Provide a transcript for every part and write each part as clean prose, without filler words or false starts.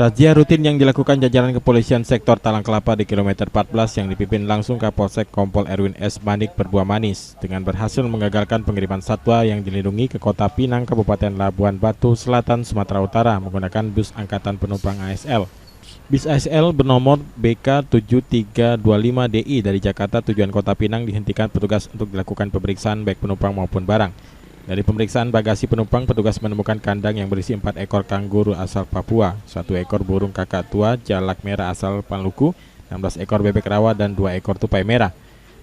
Razia rutin yang dilakukan jajaran kepolisian sektor Talang Kelapa di kilometer 14 yang dipimpin langsung Kapolsek Kompol Erwin S. Manik berbuah manis dengan berhasil menggagalkan pengiriman satwa yang dilindungi ke Kota Pinang, Kabupaten Labuan Batu Selatan, Sumatera Utara menggunakan bus angkatan penumpang ASL. Bis ASL bernomor BK7325DI dari Jakarta tujuan Kota Pinang dihentikan petugas untuk dilakukan pemeriksaan baik penumpang maupun barang. Dari pemeriksaan bagasi penumpang, petugas menemukan kandang yang berisi 4 ekor kanguru asal Papua, 1 ekor burung kakak tua jalak merah asal Maluku, 16 ekor bebek rawa, dan 2 ekor tupai merah.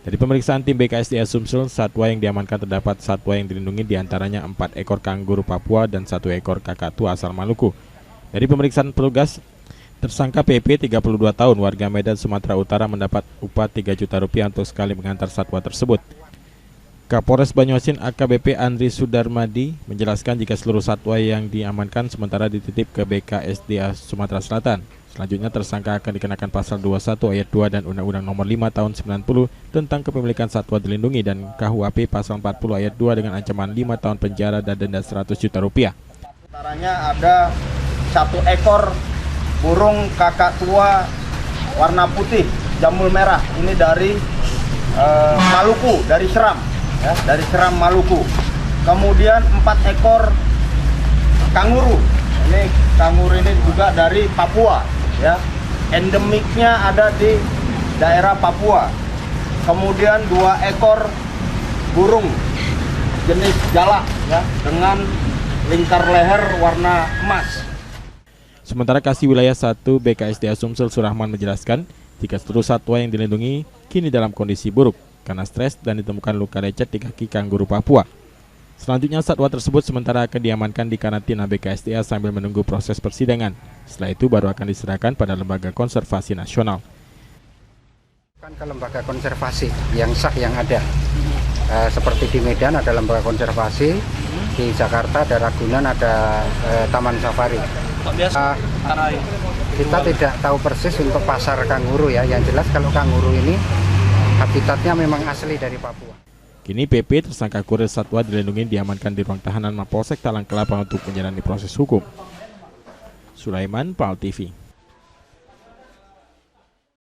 Dari pemeriksaan tim BKSDA Sumsel, satwa yang diamankan terdapat satwa yang dilindungi diantaranya 4 ekor kanguru Papua dan 1 ekor kakak tua asal Maluku. Dari pemeriksaan petugas, tersangka PP 32 tahun warga Medan, Sumatera Utara mendapat upah 3 juta rupiah untuk sekali mengantar satwa tersebut. Kapolres Banyuasin AKBP Andri Sudarmadi menjelaskan jika seluruh satwa yang diamankan sementara dititip ke BKSDA Sumatera Selatan. Selanjutnya tersangka akan dikenakan pasal 21 ayat 2 dan Undang-Undang Nomor 5 Tahun 90 tentang kepemilikan satwa dilindungi dan KUHP pasal 40 ayat 2 dengan ancaman 5 tahun penjara dan denda 100 juta rupiah. Antaranya ada 1 ekor burung kakak tua warna putih jambul merah. Ini dari Maluku, dari Seram. Ya, dari Seram Maluku. Kemudian 4 ekor kanguru. Ini kanguru ini juga dari Papua, ya. Endemiknya ada di daerah Papua. Kemudian 2 ekor burung jenis jalak, ya, dengan lingkar leher warna emas. Sementara Kasih Wilayah 1 BKSDA Sumsel Surahman menjelaskan jika seluruh satwa yang dilindungi kini dalam kondisi buruk karena stres dan ditemukan luka lecet di kaki kanguru Papua. Selanjutnya satwa tersebut sementara akan diamankan di karantina BKSDA sambil menunggu proses persidangan. Setelah itu baru akan diserahkan pada Lembaga Konservasi Nasional. Ke lembaga konservasi yang sah yang ada. Seperti di Medan ada lembaga konservasi, di Jakarta ada Ragunan, ada Taman Safari. Kita tidak tahu persis untuk pasar kanguru ya. Yang jelas kalau kanguru ini habitatnya memang asli dari Papua. Kini PP tersangka kurir satwa dilindungi diamankan di ruang tahanan Mapolsek Talang Kelapa untuk menjalani proses hukum. Sulaiman, PAL TV.